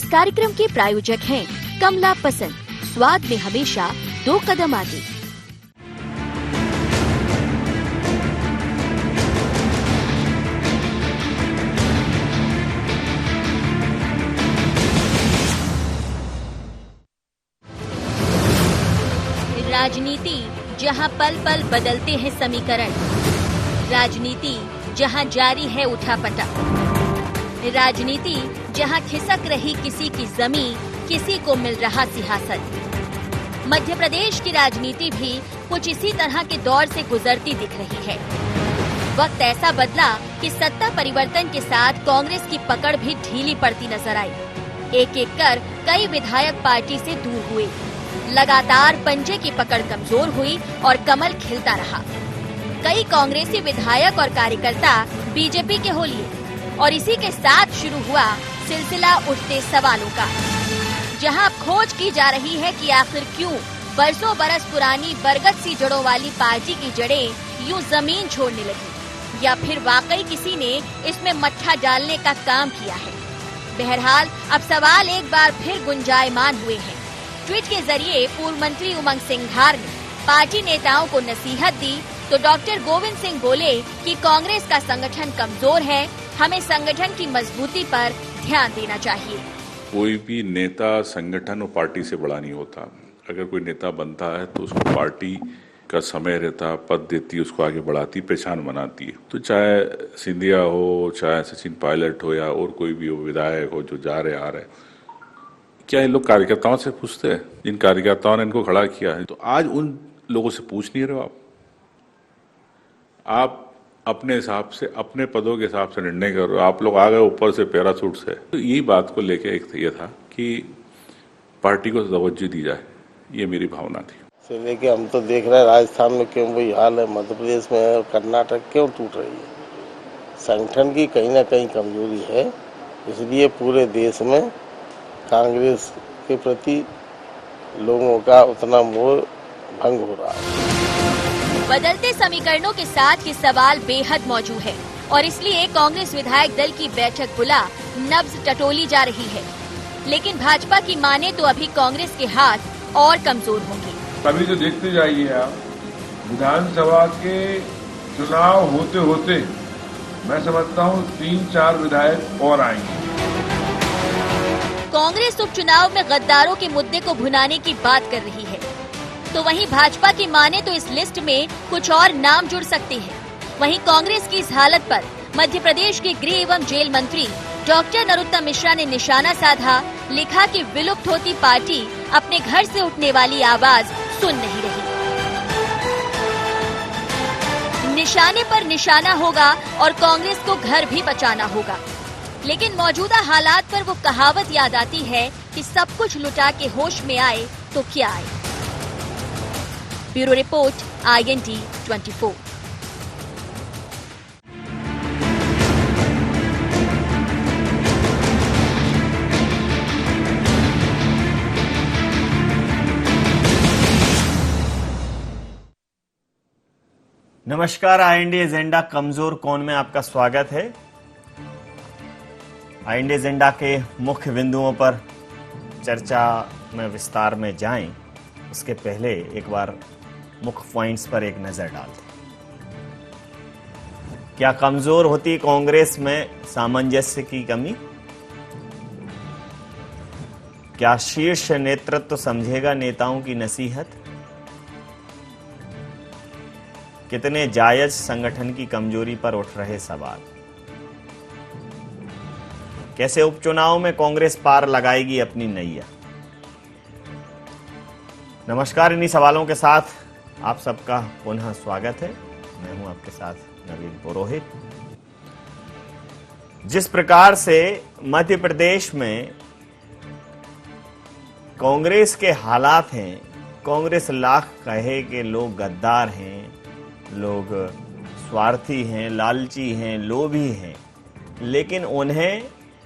कार्यक्रम के प्रायोजक हैं कमला पसंद, स्वाद में हमेशा 2 कदम आगे। राजनीति जहां पल पल बदलते हैं समीकरण, राजनीति जहां जारी है उठापटक, राजनीति जहां खिसक रही किसी की जमीन, किसी को मिल रहा सिंहासन। मध्य प्रदेश की राजनीति भी कुछ इसी तरह के दौर से गुजरती दिख रही है। वक्त ऐसा बदला कि सत्ता परिवर्तन के साथ कांग्रेस की पकड़ भी ढीली पड़ती नजर आई। एक एक कर कई विधायक पार्टी से दूर हुए, लगातार पंजे की पकड़ कमजोर हुई और कमल खिलता रहा। कई कांग्रेसी विधायक और कार्यकर्ता बीजेपी के हो लिए और इसी के साथ शुरू हुआ सिलसिला उठते सवालों का, जहां अब खोज की जा रही है कि आखिर क्यों बरसों बरस पुरानी बरगद सी जड़ों वाली पार्टी की जड़ें यूं जमीन छोड़ने लगी, या फिर वाकई किसी ने इसमें मट्ठा डालने का काम किया है। बहरहाल अब सवाल एक बार फिर गुंजायमान हुए हैं। ट्वीट के जरिए पूर्व मंत्री उमंग सिंघार ने पार्टी नेताओं को नसीहत दी तो डॉक्टर गोविंद सिंह बोले कि कांग्रेस का संगठन कमजोर है, हमें संगठन की मजबूती पर ध्यान देना चाहिए। कोई भी नेता संगठन और पार्टी से बड़ा नहीं होता। अगर कोई नेता बनता है तो उसको पार्टी का समय रहता, पद देती, उसको आगे बढ़ाती, पहचान बनाती है। तो चाहे सिंधिया हो, चाहे सचिन पायलट हो या और कोई भी हो, विधायक हो जो जा रहे आ रहे, क्या इन लोग कार्यकर्ताओं से पूछते हैं? जिन कार्यकर्ताओं ने इनको खड़ा किया है, तो आज उन लोगों से पूछ नहीं रहे हो आप अपने हिसाब से, अपने पदों के हिसाब से निर्णय कर रहे हो। आप लोग आ गए ऊपर से पैराशूट से। तो यही बात को लेके एक ये था कि पार्टी को तवज्जो दी जाए, ये मेरी भावना थी। से लेके हम तो देख रहे हैं राजस्थान में क्यों वही हाल है, मध्य प्रदेश में, कर्नाटक क्यों टूट रही है। संगठन की कहीं ना कहीं कमजोरी है, इसलिए पूरे देश में कांग्रेस के प्रति लोगों का उतना मोह भंग हो रहा है। बदलते समीकरणों के साथ ये सवाल बेहद मौजूद है और इसलिए कांग्रेस विधायक दल की बैठक बुला नब्ज टटोली जा रही है। लेकिन भाजपा की माने तो अभी कांग्रेस के हाथ और कमजोर होंगे। तभी तो देखते जाइए आप, विधानसभा के चुनाव होते होते मैं समझता हूँ 3-4 विधायक और आएंगे। कांग्रेस उपचुनाव में गद्दारों के मुद्दे को भुनाने की बात कर रही है, तो वहीं भाजपा की माने तो इस लिस्ट में कुछ और नाम जुड़ सकते हैं। वहीं कांग्रेस की इस हालत पर मध्य प्रदेश के गृह एवं जेल मंत्री डॉक्टर नरोत्तम मिश्रा ने निशाना साधा, लिखा कि विलुप्त होती पार्टी अपने घर से उठने वाली आवाज सुन नहीं रही। निशाने पर निशाना होगा और कांग्रेस को घर भी बचाना होगा। लेकिन मौजूदा हालात पर वो कहावत याद आती है कि सब कुछ लुटा के होश में आए तो क्या आए। Bureau report, IND 24। नमस्कार, IND एजेंडा कमजोर कौन में आपका स्वागत है। IND एजेंडा के मुख्य बिंदुओं पर चर्चा में विस्तार में जाएं, उसके पहले एक बार मुख्य पॉइंट्स पर एक नजर डालते हैं। क्या कमजोर होती कांग्रेस में सामंजस्य की कमी? क्या शीर्ष नेतृत्व समझेगा नेताओं की नसीहत? कितने जायज संगठन की कमजोरी पर उठ रहे सवाल। कैसे उपचुनाव में कांग्रेस पार लगाएगी अपनी नैया? नमस्कार, इन्हीं सवालों के साथ आप सबका पुनः स्वागत है। मैं हूं आपके साथ नवीन पुरोहित। जिस प्रकार से मध्य प्रदेश में कांग्रेस के हालात हैं, कांग्रेस लाख कहे कि लोग गद्दार हैं, लोग स्वार्थी हैं, लालची हैं, लोभी हैं, लेकिन उन्हें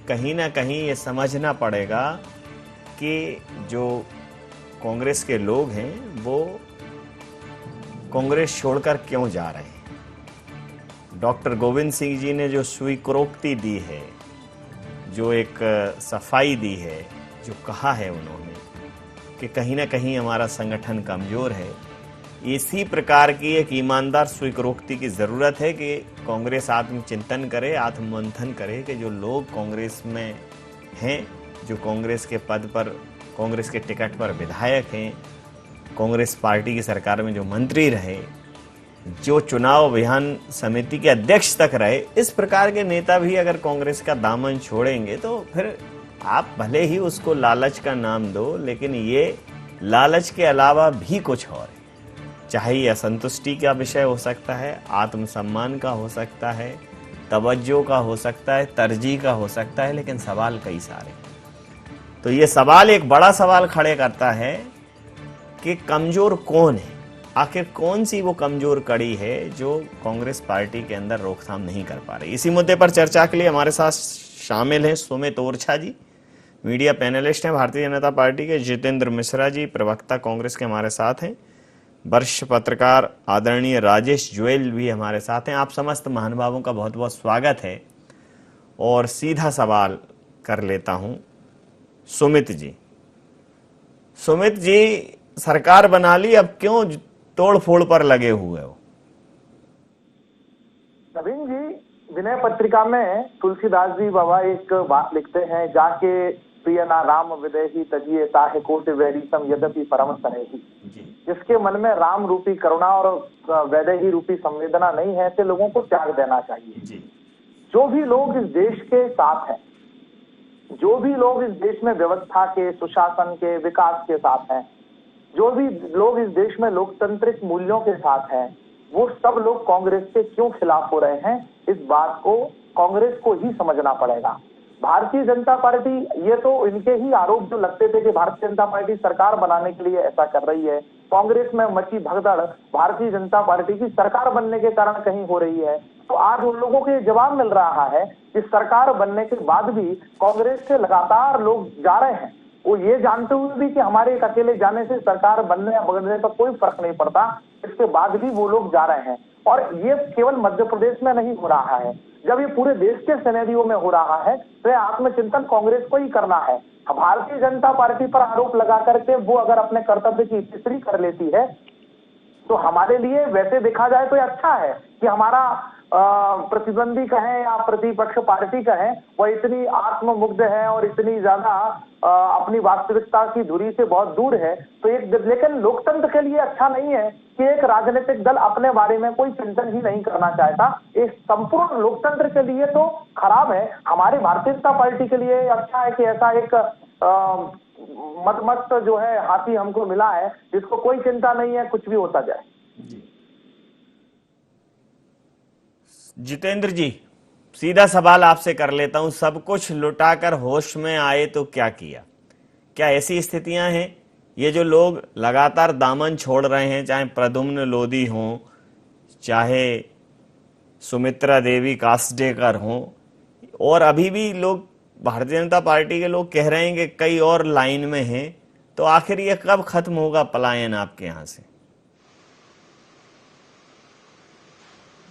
कहीं ना कहीं ये समझना पड़ेगा कि जो कांग्रेस के लोग हैं वो कांग्रेस छोड़कर क्यों जा रहे हैं। डॉक्टर गोविंद सिंह जी ने जो स्वीकृति दी है, जो एक सफाई दी है, जो कहा है उन्होंने कि कहीं ना कहीं हमारा संगठन कमजोर है, इसी प्रकार की एक ईमानदार स्वीकारोक्ति की ज़रूरत है कि कांग्रेस आत्मचिंतन करे, आत्ममंथन करे कि जो लोग कांग्रेस में हैं, जो कांग्रेस के पद पर, कांग्रेस के टिकट पर विधायक हैं, कांग्रेस पार्टी की सरकार में जो मंत्री रहे, जो चुनाव अभियान समिति के अध्यक्ष तक रहे, इस प्रकार के नेता भी अगर कांग्रेस का दामन छोड़ेंगे तो फिर आप भले ही उसको लालच का नाम दो, लेकिन ये लालच के अलावा भी कुछ और है। चाहे ये असंतुष्टि का विषय हो सकता है, आत्मसम्मान का हो सकता है, तवज्जो का हो सकता है, तरजीह का हो सकता है, लेकिन सवाल कई सारे। तो ये सवाल एक बड़ा सवाल खड़े करता है कि कमजोर कौन है, आखिर कौन सी वो कमजोर कड़ी है जो कांग्रेस पार्टी के अंदर रोकथाम नहीं कर पा रही। इसी मुद्दे पर चर्चा के लिए हमारे साथ शामिल हैं सुमित ओरछा जी, मीडिया पैनलिस्ट हैं भारतीय जनता पार्टी के, जितेंद्र मिश्रा जी प्रवक्ता कांग्रेस के हमारे साथ हैं, वरिष्ठ पत्रकार आदरणीय राजेश जोयल भी हमारे साथ हैं। आप समस्त महानुभावों का बहुत बहुत स्वागत है और सीधा सवाल कर लेता हूं सुमित जी। सुमित जी, सरकार बना ली, अब क्यों तोड़ फोड़ पर लगे हुए हो? नवीन जी, विनय पत्रिका में तुलसीदास जी बाबा एक बात लिखते हैं, जाके प्रिय ना राम विदेही तजिए ताहे कोटि वैरीसम यद्यपि परम सनेही। जिसके मन में राम रूपी करुणा और वैदेही रूपी संवेदना नहीं है, ऐसे लोगों को त्याग देना चाहिए। जो भी लोग इस देश के साथ हैं, जो भी लोग इस देश में व्यवस्था के, सुशासन के, विकास के साथ हैं, जो भी लोग इस देश में लोकतांत्रिक मूल्यों के साथ हैं, वो सब लोग कांग्रेस के क्यों खिलाफ हो रहे हैं, इस बात को कांग्रेस को ही समझना पड़ेगा। भारतीय जनता पार्टी, ये तो इनके ही आरोप जो लगते थे कि भारतीय जनता पार्टी सरकार बनाने के लिए ऐसा कर रही है, कांग्रेस में मची भगदड़ भारतीय जनता पार्टी की सरकार बनने के कारण कहीं हो रही है, तो आज उन लोगों को ये जवाब मिल रहा है कि सरकार बनने के बाद भी कांग्रेस से लगातार लोग जा रहे हैं। वो ये जानते हुए भी कि हमारे एक अकेले जाने से सरकार बनने या बिगड़ने पर कोई फर्क नहीं पड़ता, इसके बाद भी वो लोग जा रहे हैं। और ये केवल मध्य प्रदेश में नहीं हो रहा है, जब ये पूरे देश के सिनेरियो में हो रहा है तो ये आत्मचिंतन कांग्रेस को ही करना है। भारतीय जनता पार्टी पर आरोप लगा करके वो अगर अपने कर्तव्य की तीसरी कर लेती है तो हमारे लिए वैसे देखा जाए तो ये अच्छा है कि हमारा प्रतिद्वंदी कहें या प्रतिपक्ष पार्टी कहें, वो इतनी आत्ममुग्ध है और इतनी ज्यादा अपनी वास्तविकता की धुरी से बहुत दूर है। तो एक, लेकिन लोकतंत्र के लिए अच्छा नहीं है कि एक राजनीतिक दल अपने बारे में कोई चिंतन ही नहीं करना चाहता। एक संपूर्ण लोकतंत्र के लिए तो खराब है, हमारी भारतीय जनता पार्टी के लिए अच्छा है कि ऐसा एक मदमस्त जो है हाथी हमको मिला है, जिसको कोई चिंता नहीं है, कुछ भी होता जाए। जितेंद्र जी, सीधा सवाल आपसे कर लेता हूं, सब कुछ लुटाकर होश में आए तो क्या किया? क्या ऐसी स्थितियां हैं, ये जो लोग लगातार दामन छोड़ रहे हैं, चाहे प्रद्युम्न लोधी हों, चाहे सुमित्रा देवी कासडेकर हों, और अभी भी लोग भारतीय जनता पार्टी के लोग कह रहे हैं कि कई और लाइन में हैं, तो आखिर ये कब खत्म होगा पलायन आपके यहां से?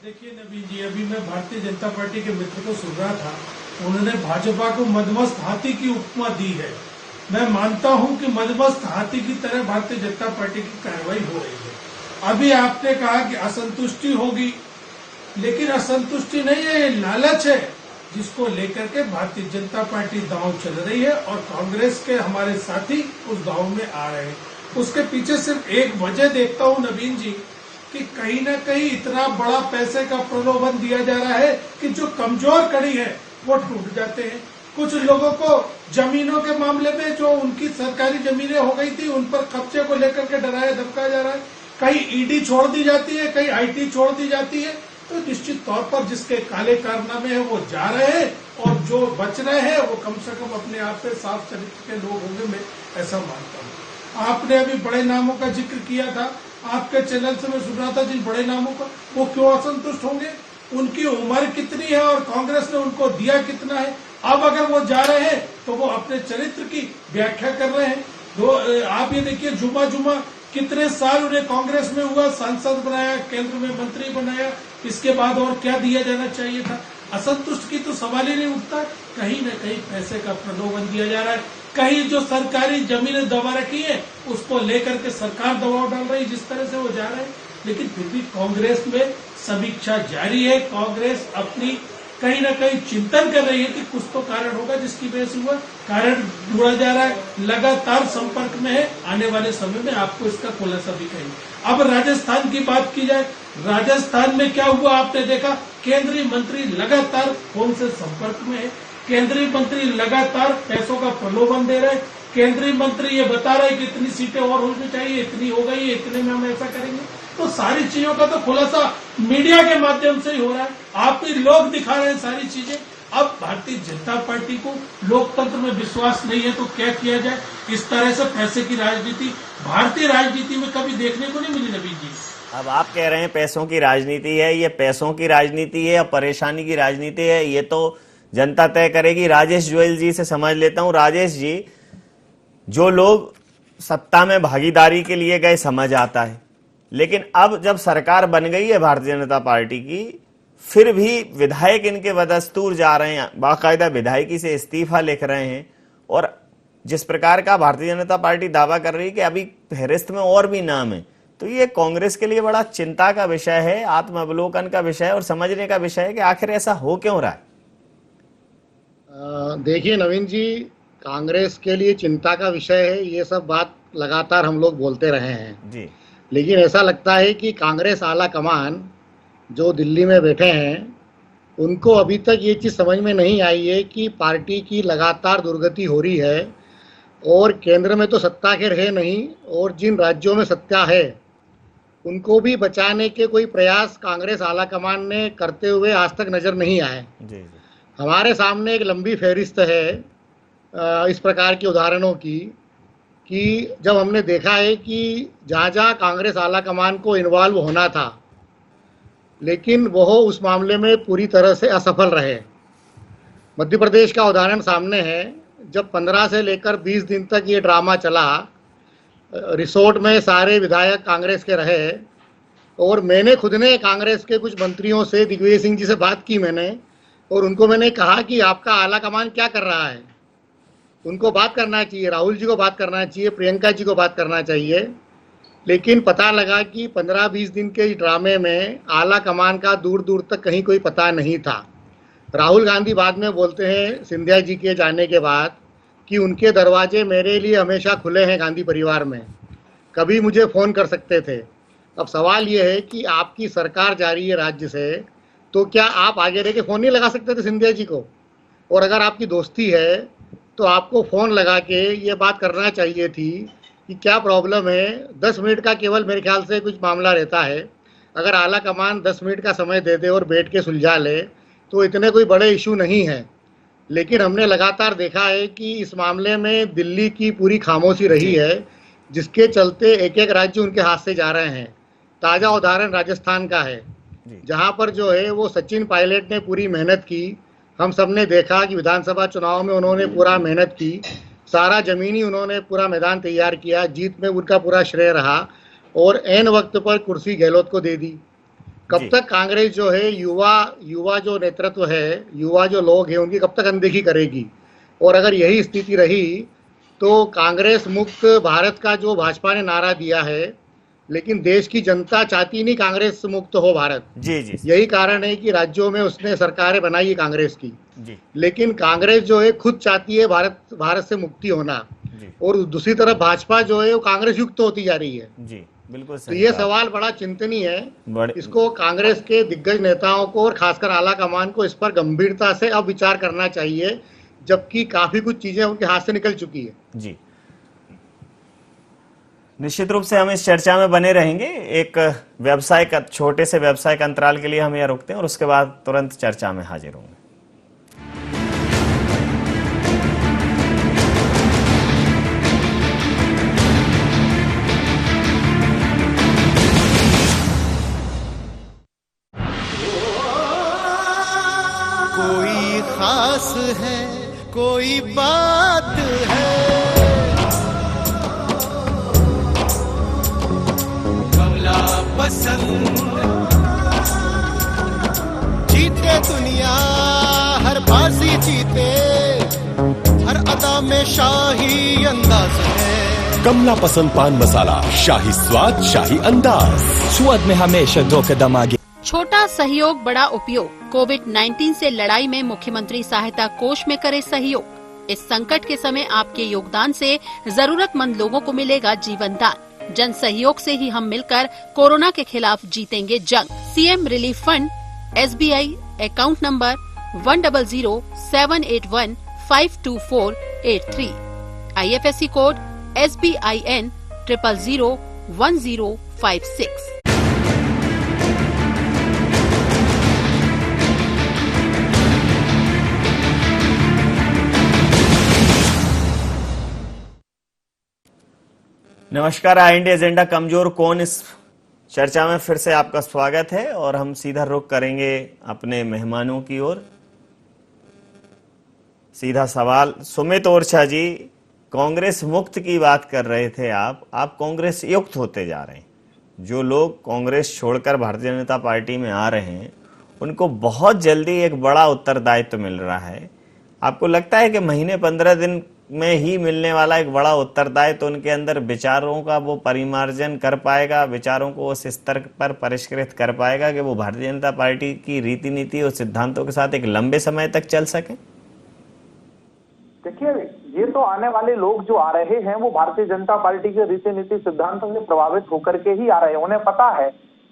देखिए नवीन जी, अभी मैं भारतीय जनता पार्टी के मित्र को सुन रहा था, उन्होंने भाजपा को मदमस्त हाथी की उपमा दी है। मैं मानता हूं कि मदमस्त हाथी की तरह भारतीय जनता पार्टी की कार्रवाई हो रही है। अभी आपने कहा कि असंतुष्टि होगी, लेकिन असंतुष्टि नहीं है, लालच है जिसको लेकर के भारतीय जनता पार्टी दांव चल रही है और कांग्रेस के हमारे साथी उस दांव में आ रहे हैं। उसके पीछे सिर्फ एक वजह देखता हूं नवीन जी, कि कहीं ना कहीं इतना बड़ा पैसे का प्रलोभन दिया जा रहा है कि जो कमजोर कड़ी है वो टूट जाते हैं। कुछ लोगों को जमीनों के मामले में जो उनकी सरकारी जमीनें हो गई थी, उन पर कब्जे को लेकर के डराया धमकाया जा रहा है। कहीं ईडी छोड़ दी जाती है, कहीं आईटी छोड़ दी जाती है। तो निश्चित तौर पर जिसके काले कारनामे हैं वो जा रहे हैं और जो बच रहे हैं वो कम से कम अपने आप पे साफ चरित्र के लोग होंगे, मैं ऐसा मानता हूँ। आपने अभी बड़े नामों का जिक्र किया था, आपके चैनल से मैं सुन रहा था, जिन बड़े नामों का, वो क्यों असंतुष्ट होंगे? उनकी उम्र कितनी है और कांग्रेस ने उनको दिया कितना है? अब अगर वो जा रहे हैं तो वो अपने चरित्र की व्याख्या कर रहे हैं। आप ये देखिए, जुमा कितने साल उन्हें कांग्रेस में हुआ, सांसद बनाया, केंद्र में मंत्री बनाया, इसके बाद और क्या दिया जाना चाहिए था? असंतुष्ट की तो सवाल ही नहीं उठता। कहीं न कहीं पैसे का प्रलोभन दिया जा रहा है, कहीं जो सरकारी जमीनें दबा रखी है उसको लेकर के सरकार दबाव डाल रही है, जिस तरह से वो जा रहे हैं। लेकिन फिर भी कांग्रेस में समीक्षा जारी है। कांग्रेस अपनी कहीं ना कहीं चिंतन कर रही है कि कुछ तो कारण होगा जिसकी वजह से हुआ, कारण ढूंढा जा रहा है, लगातार संपर्क में है। आने वाले समय में आपको इसका खुलासा भी करेंगे। अब राजस्थान की बात की जाए, राजस्थान में क्या हुआ आपने देखा, केंद्रीय मंत्री लगातार फोन से संपर्क में है, केंद्रीय मंत्री लगातार पैसों का प्रलोभन दे रहे हैं, केंद्रीय मंत्री ये बता रहे हैं कि इतनी सीटें और होनी चाहिए, इतनी हो गई है, इतने में हम ऐसा करेंगे। तो सारी चीजों का तो खुलासा मीडिया के माध्यम से ही हो रहा है, आप ही लोग दिखा रहे हैं सारी चीजें। अब भारतीय जनता पार्टी को लोकतंत्र में विश्वास नहीं है तो क्या किया जाए। इस तरह से पैसे की राजनीति भारतीय राजनीति में कभी देखने को नहीं मिली नवीन जी। अब आप कह रहे हैं पैसों की राजनीति है, ये पैसों की राजनीति है या परेशानी की राजनीति है, ये तो जनता तय करेगी। राजेश गोयल जी से समझ लेता हूं। राजेश जी, जो लोग सत्ता में भागीदारी के लिए गए समझ आता है, लेकिन अब जब सरकार बन गई है भारतीय जनता पार्टी की, फिर भी विधायक इनके बदस्तूर जा रहे हैं, बाकायदा विधायकी से इस्तीफा लिख रहे हैं, और जिस प्रकार का भारतीय जनता पार्टी दावा कर रही है कि अभी फहरिस्त में और भी नाम है, तो ये कांग्रेस के लिए बड़ा चिंता का विषय है, आत्मावलोकन का विषय है और समझने का विषय है कि आखिर ऐसा हो क्यों रहा है। देखिए नवीन जी, कांग्रेस के लिए चिंता का विषय है, ये सब बात लगातार हम लोग बोलते रहे हैं जी। लेकिन ऐसा लगता है कि कांग्रेस आला कमान जो दिल्ली में बैठे हैं, उनको अभी तक ये चीज़ समझ में नहीं आई है कि पार्टी की लगातार दुर्गति हो रही है और केंद्र में तो सत्ता के रहे नहीं, और जिन राज्यों में सत्ता है उनको भी बचाने के कोई प्रयास कांग्रेस आला कमान ने करते हुए आज तक नज़र नहीं आए। जी। हमारे सामने एक लंबी फहरिस्त है इस प्रकार के उदाहरणों की, कि जब हमने देखा है कि जहाँ जहाँ कांग्रेस आला कमान को इन्वॉल्व होना था, लेकिन वह उस मामले में पूरी तरह से असफल रहे। मध्य प्रदेश का उदाहरण सामने है, जब 15 से लेकर 20 दिन तक ये ड्रामा चला, रिसोर्ट में सारे विधायक कांग्रेस के रहे, और मैंने खुद ने कांग्रेस के कुछ मंत्रियों से, दिग्विजय सिंह जी से बात की मैंने, और उनको मैंने कहा कि आपका आला कमान क्या कर रहा है, उनको बात करना चाहिए, राहुल जी को बात करना चाहिए, प्रियंका जी को बात करना चाहिए। लेकिन पता लगा कि 15-20 दिन के इस ड्रामे में आला कमान का दूर दूर तक कहीं कोई पता नहीं था। राहुल गांधी बाद में बोलते हैं सिंधिया जी के जाने के बाद कि उनके दरवाजे मेरे लिए हमेशा खुले हैं गांधी परिवार में, कभी मुझे फ़ोन कर सकते थे। अब सवाल ये है कि आपकी सरकार जा रही है राज्य से, तो क्या आप आगे रह के फ़ोन नहीं लगा सकते थे सिंधिया जी को? और अगर आपकी दोस्ती है तो आपको फ़ोन लगा के ये बात करना चाहिए थी कि क्या प्रॉब्लम है। 10 मिनट का केवल मेरे ख्याल से कुछ मामला रहता है, अगर आला कमान 10 मिनट का समय दे दे और बैठ के सुलझा ले तो इतने कोई बड़े इशू नहीं है। लेकिन हमने लगातार देखा है कि इस मामले में दिल्ली की पूरी खामोशी रही है, जिसके चलते एक एक राज्य उनके हाथ से जा रहे हैं। ताज़ा उदाहरण राजस्थान का है, जहाँ पर जो है वो सचिन पायलट ने पूरी मेहनत की। हम सब ने देखा कि विधानसभा चुनाव में उन्होंने पूरा मेहनत की, सारा ज़मीनी उन्होंने पूरा मैदान तैयार किया, जीत में उनका पूरा श्रेय रहा, और ऐन वक्त पर कुर्सी गहलोत को दे दी। कब तक कांग्रेस जो है युवा जो नेतृत्व है, युवा जो लोग हैं, उनकी कब तक अनदेखी करेगी? और अगर यही स्थिति रही तो कांग्रेस मुक्त भारत का जो भाजपा ने नारा दिया है, लेकिन देश की जनता चाहती नहीं कांग्रेस मुक्त हो भारत। जी। यही कारण है कि राज्यों में उसने सरकारें बनाई है कांग्रेस की जी। लेकिन कांग्रेस जो है खुद चाहती है भारत से मुक्ति होना, और दूसरी तरफ भाजपा जो है वो कांग्रेस युक्त होती जा रही है। जी बिल्कुल तो ये सवाल बड़ा चिंतनीय है। इसको कांग्रेस के दिग्गज नेताओं को और खासकर आला कमान को इस पर गंभीरता से अब विचार करना चाहिए, जबकि काफी कुछ चीजें उनके हाथ से निकल चुकी है। जी, निश्चित रूप से हम इस चर्चा में बने रहेंगे। एक छोटे से व्यावसायिक अंतराल के लिए हम यहाँ रुकते हैं और उसके बाद तुरंत चर्चा में हाजिर होंगे। कोई खास है, कोई बात है, पसंद जीते दुनिया जीते, हर अदा में शाही अंदाज है। कमला पसंद पान मसाला, शाही स्वाद, शाही अंदाज, स्वाद में हमेशा 2 कदम आगे। छोटा सहयोग बड़ा उपयोग। कोविड-19 से लड़ाई में मुख्यमंत्री सहायता कोष में करे सहयोग। इस संकट के समय आपके योगदान से जरूरतमंद लोगों को मिलेगा जीवन दान। जन सहयोग से ही हम मिलकर कोरोना के खिलाफ जीतेंगे जंग। CM relief fund, SBI account number 10078152483, IFSC code SBIN 0001056। नमस्कार, इंडिया एजेंडा कमजोर कौन इस चर्चा में फिर से आपका स्वागत है और हम सीधा रुख करेंगे अपने मेहमानों की ओर। सीधा सवाल, सुमित ओरछा जी, कांग्रेस मुक्त की बात कर रहे थे आप कांग्रेस युक्त होते जा रहे हैं। जो लोग कांग्रेस छोड़कर भारतीय जनता पार्टी में आ रहे हैं उनको बहुत जल्दी एक बड़ा उत्तरदायित्व मिल रहा है। आपको लगता है कि महीने 15 दिन में ही मिलने वाला एक बड़ा उत्तरदायित्व उनके अंदर विचारों का वो परिमार्जन कर पाएगा, विचारों को उस स्तर पर परिष्कृत कर पाएगा कि वो भारतीय जनता पार्टी की रीति नीति और सिद्धांतों के साथ एक लंबे समय तक चल सके? देखिए, ये तो आने वाले लोग जो आ रहे हैं वो भारतीय जनता पार्टी के रीति नीति सिद्धांतों से प्रभावित होकर के ही आ रहे हैं। उन्हें पता है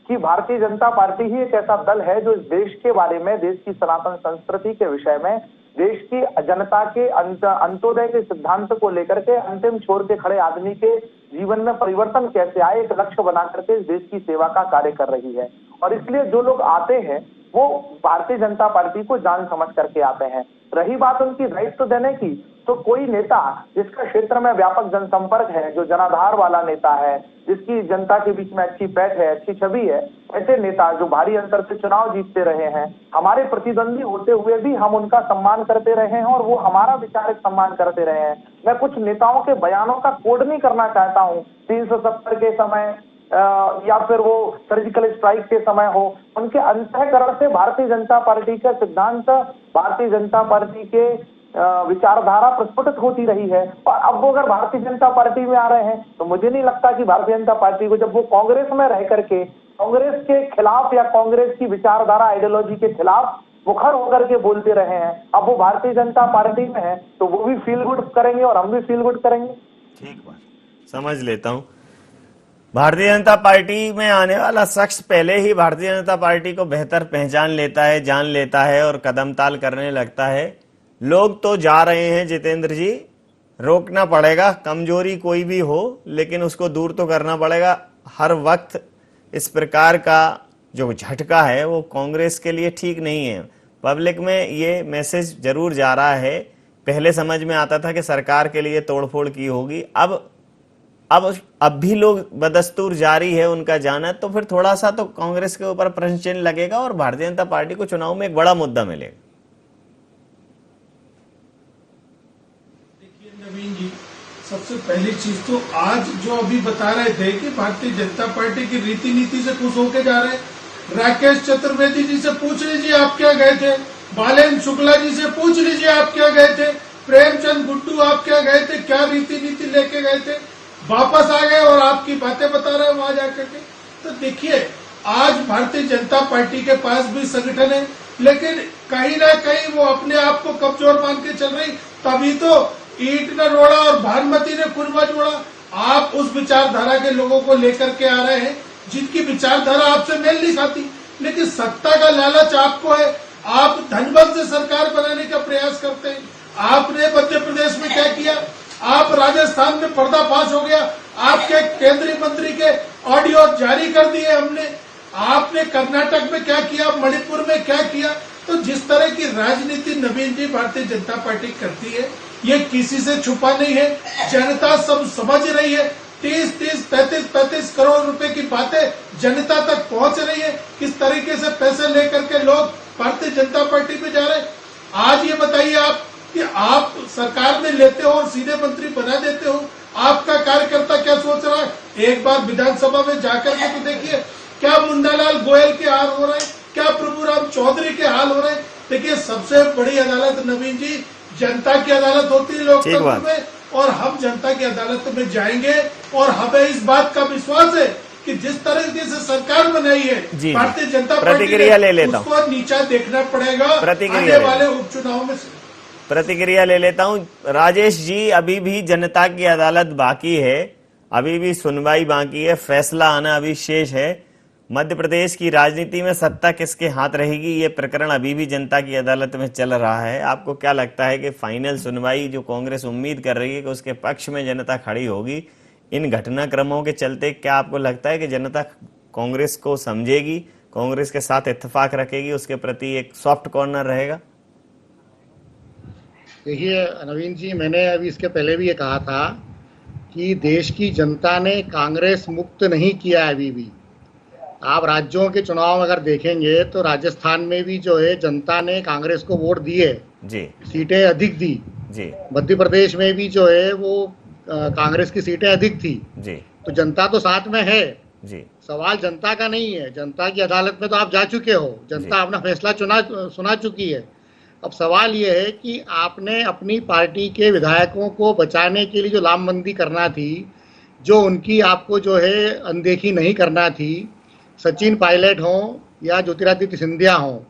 कि भारतीय जनता पार्टी ही एक ऐसा दल है जो इस देश के बारे में, देश की सनातन संस्कृति के विषय में, देश की जनता के अंत्योदय के सिद्धांत को लेकर के अंतिम छोर के खड़े आदमी के जीवन में परिवर्तन कैसे आए एक लक्ष्य बना करके इस देश की सेवा का कार्य कर रही है। और इसलिए जो लोग आते हैं वो भारतीय जनता पार्टी को जान समझ करके आते हैं। रही बात उनकी दायित्व देने की, तो कोई नेता जिसका क्षेत्र में व्यापक जनसंपर्क है, जो जनाधार वाला नेता है, जिसकी जनता के बीच में अच्छी पैठ है, अच्छी छवि है, ऐसे नेता जो भारी अंतर से चुनाव जीतते रहे हैं, हमारे प्रतिद्वंदी होते हुए भी हम उनका सम्मान करते रहे हैं और वो हमारा विचारिक सम्मान करते रहे हैं। मैं कुछ नेताओं के बयानों का कोड नहीं करना चाहता हूँ। 370 के समय या फिर वो सर्जिकल स्ट्राइक के समय हो, उनके अंतःकरण से भारतीय जनता पार्टी का सिद्धांत, भारतीय जनता पार्टी के विचारधारा प्रस्फुटित होती रही है। और अब वो अगर भारतीय जनता पार्टी में आ रहे हैं तो मुझे नहीं लगता कि भारतीय जनता पार्टी को, जब वो कांग्रेस में रह करके कांग्रेस के खिलाफ या कांग्रेस की विचारधारा आइडियोलॉजी के खिलाफ मुखर होकर के बोलते रहे हैं, अब वो भारतीय जनता पार्टी में है तो वो भी फील गुड करेंगे और हम भी फील गुड करेंगे। ठीक बात, समझ लेता हूँ। भारतीय जनता पार्टी में आने वाला शख्स पहले ही भारतीय जनता पार्टी को बेहतर पहचान लेता है, जान लेता है और कदम ताल करने लगता है। लोग तो जा रहे हैं जितेंद्र जी, रोकना पड़ेगा, कमजोरी कोई भी हो लेकिन उसको दूर तो करना पड़ेगा। हर वक्त इस प्रकार का जो झटका है वो कांग्रेस के लिए ठीक नहीं है। पब्लिक में ये मैसेज जरूर जा रहा है। पहले समझ में आता था कि सरकार के लिए तोड़फोड़ की होगी, अब भी लोग बदस्तूर जारी है उनका जाना, तो फिर थोड़ा सा तो कांग्रेस के ऊपर प्रश्न चिन्ह लगेगा और भारतीय जनता पार्टी को चुनाव में एक बड़ा मुद्दा मिलेगा। देखिए नवीन जी, सबसे पहली चीज तो आज जो अभी बता रहे थे कि भारतीय जनता पार्टी की रीति नीति से खुश होके जा रहे हैं। राकेश चतुर्वेदी जी से पूछ लीजिए आप क्या गए थे, बालेन्द्र शुक्ला जी से पूछ लीजिए आप क्या गए थे, प्रेमचंद गुड्डू आप क्या गए थे, क्या रीति नीति लेके गए थे, वापस आ गए और आपकी बातें बता रहे हैं वहां जाकर के। तो देखिए, आज भारतीय जनता पार्टी के पास भी संगठन है लेकिन कहीं ना कहीं वो अपने आप को कमजोर मान के चल रही। तभी तो ईट न रोड़ा और भानुमति ने खुरवा जोड़ा। आप उस विचारधारा के लोगों को लेकर के आ रहे हैं जिनकी विचारधारा आपसे मेल नहीं खाती, लेकिन सत्ता का लालच आपको है। आप धनबल से सरकार बनाने का प्रयास करते हैं। आपने मध्य प्रदेश में क्या किया, आप राजस्थान में पर्दाफाश हो गया, आपके केंद्रीय मंत्री के ऑडियो जारी कर दिए हमने। आपने कर्नाटक में क्या किया, मणिपुर में क्या किया। तो जिस तरह की राजनीति नवीन जी भारतीय जनता पार्टी करती है ये किसी से छुपा नहीं है, जनता सब समझ रही है। 30-30, 35-35 करोड़ रुपए की बातें जनता तक पहुंच रही है। किस तरीके से पैसे लेकर के लोग भारतीय जनता पार्टी में जा रहे हैं। आज ये बताइए आप कि आप सरकार में लेते हो और सीधे मंत्री बना देते हो, आपका कार्यकर्ता क्या सोच रहा है। एक बार विधानसभा में जाकर के तो देखिए क्या मुन्नालाल गोयल के हाल हो रहे हैं, क्या प्रभुराम चौधरी के हाल हो रहे हैं। देखिए सबसे बड़ी अदालत नवीन जी जनता की अदालत होती है लोकतंत्र में, और हम जनता की अदालत में जाएंगे और हमें इस बात का विश्वास है कि जिस तरीके से सरकार बनाई है भारतीय जनता पार्टी ने, उसको नीचा देखना पड़ेगा आने वाले उपचुनाव में। प्रतिक्रिया ले लेता हूं। राजेश जी, अभी भी जनता की अदालत बाकी है, अभी भी सुनवाई बाकी है, फैसला आना अभी शेष है। मध्य प्रदेश की राजनीति में सत्ता किसके हाथ रहेगी, ये प्रकरण अभी भी जनता की अदालत में चल रहा है। आपको क्या लगता है कि फाइनल सुनवाई जो कांग्रेस उम्मीद कर रही है कि उसके पक्ष में जनता खड़ी होगी, इन घटनाक्रमों के चलते क्या आपको लगता है कि जनता कांग्रेस को समझेगी, कांग्रेस के साथ इत्तेफाक रखेगी, उसके प्रति एक सॉफ्ट कॉर्नर रहेगा? देखिए नवीन जी, मैंने अभी इसके पहले भी ये कहा था कि देश की जनता ने कांग्रेस मुक्त नहीं किया है अभी भी। आप राज्यों के चुनाव में अगर देखेंगे तो राजस्थान में भी जो है जनता ने कांग्रेस को वोट दिए जी, सीटें अधिक दी जी। मध्य प्रदेश में भी जो है वो कांग्रेस की सीटें अधिक थी जी। तो जनता तो साथ में है जी। सवाल जनता का नहीं है, जनता की अदालत में तो आप जा चुके हो, जनता अपना फैसला सुना चुकी है। अब सवाल ये है कि आपने अपनी पार्टी के विधायकों को बचाने के लिए जो लामबंदी करना थी, जो उनकी आपको जो है अनदेखी नहीं करना थी, सचिन पायलट हो या ज्योतिरादित्य सिंधिया हो,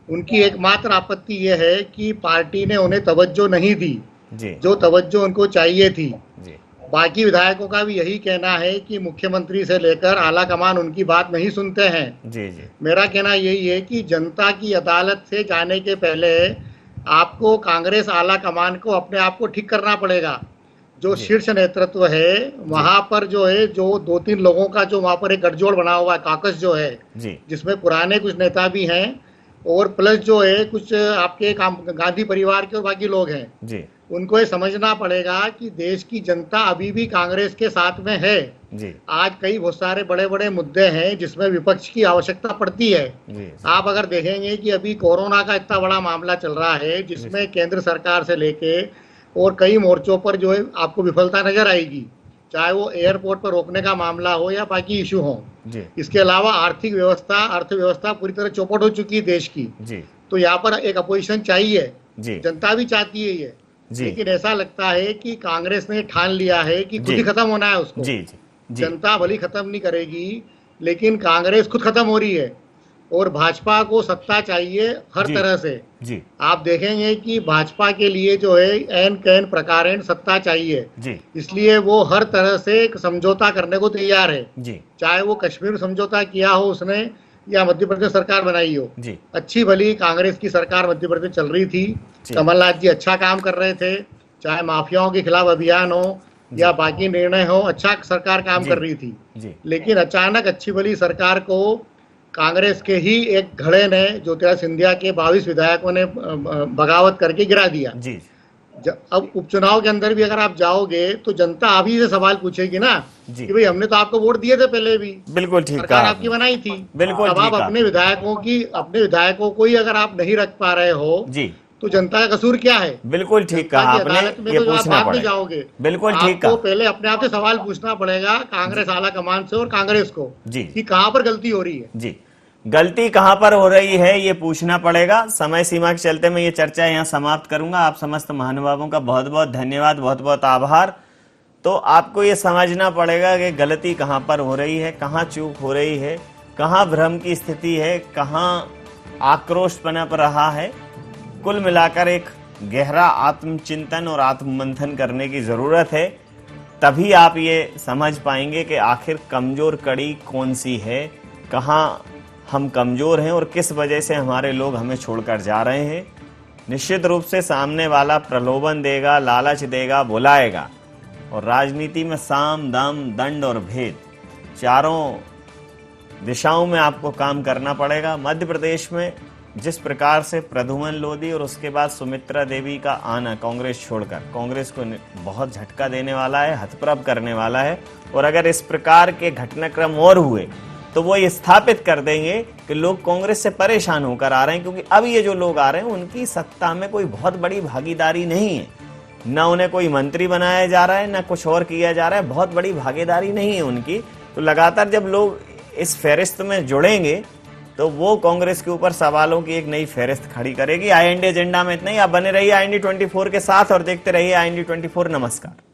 उनकी एकमात्र आपत्ति यह है कि पार्टी ने उन्हें तवज्जो नहीं दी जी। जो तवज्जो उनको चाहिए थी जी। बाकी विधायकों का भी यही कहना है कि मुख्यमंत्री से लेकर आला कमान उनकी बात नहीं सुनते हैं जी जी। मेरा कहना यही है कि जनता की अदालत से जाने के पहले आपको कांग्रेस आला कमान को अपने आप को ठीक करना पड़ेगा। जो शीर्ष नेतृत्व है वहां पर जो है, जो 2-3 लोगों का जो वहां पर एक गठजोड़ बना हुआ है, काकस जो है जी। जिसमें पुराने कुछ नेता भी हैं और प्लस जो है कुछ आपके गांधी परिवार के और बाकी लोग हैं जी। उनको ये समझना पड़ेगा कि देश की जनता अभी भी कांग्रेस के साथ में है जी। आज कई बहुत सारे बड़े बड़े मुद्दे हैं जिसमें विपक्ष की आवश्यकता पड़ती है जी। आप अगर देखेंगे कि अभी कोरोना का इतना बड़ा मामला चल रहा है जिसमें केंद्र सरकार से लेके और कई मोर्चों पर जो है आपको विफलता नजर आएगी, चाहे वो एयरपोर्ट पर रोकने का मामला हो या बाकी इशू हो जी। इसके अलावा आर्थिक व्यवस्था, अर्थव्यवस्था पूरी तरह चौपट हो चुकी है देश की जी। तो यहाँ पर एक अपोजिशन चाहिए जी। जनता भी चाहती है ये जी। लेकिन ऐसा लगता है कि कांग्रेस ने ठान लिया है कि खुद ही खत्म होना है उसको जी। जी। जनता भली खत्म नहीं करेगी लेकिन कांग्रेस खुद खत्म हो रही है और भाजपा को सत्ता चाहिए हर तरह से जी। आप देखेंगे कि भाजपा के लिए जो है एन कैन प्रकारेण सत्ता चाहिए जी। इसलिए वो हर तरह से समझौता करने को तैयार है जी। चाहे वो कश्मीर समझौता किया हो उसने या मध्य प्रदेश सरकार बनाई हो जी। अच्छी भली कांग्रेस की सरकार मध्य प्रदेश चल रही थी, कमलनाथ जी अच्छा काम कर रहे थे, चाहे माफियाओं के खिलाफ अभियान हो या बाकी निर्णय हो, अच्छा सरकार काम कर रही थी जी। लेकिन अचानक अच्छी भली सरकार को कांग्रेस के ही एक घड़े ने ज्योतिरादित्य सिंधिया के 22 विधायकों ने बगावत करके गिरा दिया जी। अब उपचुनाव के अंदर भी अगर आप जाओगे तो जनता आप ही से सवाल पूछेगी ना कि भाई हमने तो आपको वोट दिए थे पहले भी, बिल्कुल ठीक, सरकार आपकी बनाई थी, बिल्कुल। अब आप अपने विधायकों को ही अगर आप नहीं रख पा रहे हो जी तो जनता का कसूर क्या है? बिल्कुल ठीक कहा आपने, ये पूछना पड़ेगा, जाओगे बिल्कुल ठीक कहा। पहले अपने आप से सवाल पूछना पड़ेगा कांग्रेस आला कमान से और कांग्रेस को जी कि कहाँ पर गलती हो रही है जी। गलती कहां पर हो रही है ये पूछना पड़ेगा। समय सीमा के चलते मैं ये चर्चा यहाँ समाप्त करूंगा। आप समस्त महानुभावों का बहुत बहुत धन्यवाद, बहुत बहुत आभार। तो आपको ये समझना पड़ेगा कि गलती कहां पर हो रही है, कहां चूक हो रही है, कहां भ्रम की स्थिति है, कहां आक्रोश पनप रहा है। कुल मिलाकर एक गहरा आत्मचिंतन और आत्ममंथन करने की जरूरत है, तभी आप ये समझ पाएंगे कि आखिर कमजोर कड़ी कौन सी है, कहां हम कमजोर हैं और किस वजह से हमारे लोग हमें छोड़कर जा रहे हैं। निश्चित रूप से सामने वाला प्रलोभन देगा, लालच देगा, बुलाएगा, और राजनीति में साम दाम दंड और भेद चारों दिशाओं में आपको काम करना पड़ेगा। मध्य प्रदेश में जिस प्रकार से प्रद्युमन लोधी और उसके बाद सुमित्रा देवी का आना कांग्रेस छोड़कर, कांग्रेस को बहुत झटका देने वाला है, हतप्रभ करने वाला है। और अगर इस प्रकार के घटनाक्रम और हुए तो वो ये स्थापित कर देंगे कि लोग कांग्रेस से परेशान होकर आ रहे हैं, क्योंकि अब ये जो लोग आ रहे हैं उनकी सत्ता में कोई बहुत बड़ी भागीदारी नहीं है, ना उन्हें कोई मंत्री बनाया जा रहा है, ना कुछ और किया जा रहा है, बहुत बड़ी भागीदारी नहीं है उनकी। तो लगातार जब लोग इस फहरिस्त में जुड़ेंगे तो वो कांग्रेस के ऊपर सवालों की एक नई फहरिस्त खड़ी करेगी। IND एजेंडा में इतना ही। आप बने रहिए IND 24 के साथ और देखते रहिए IND 24। नमस्कार।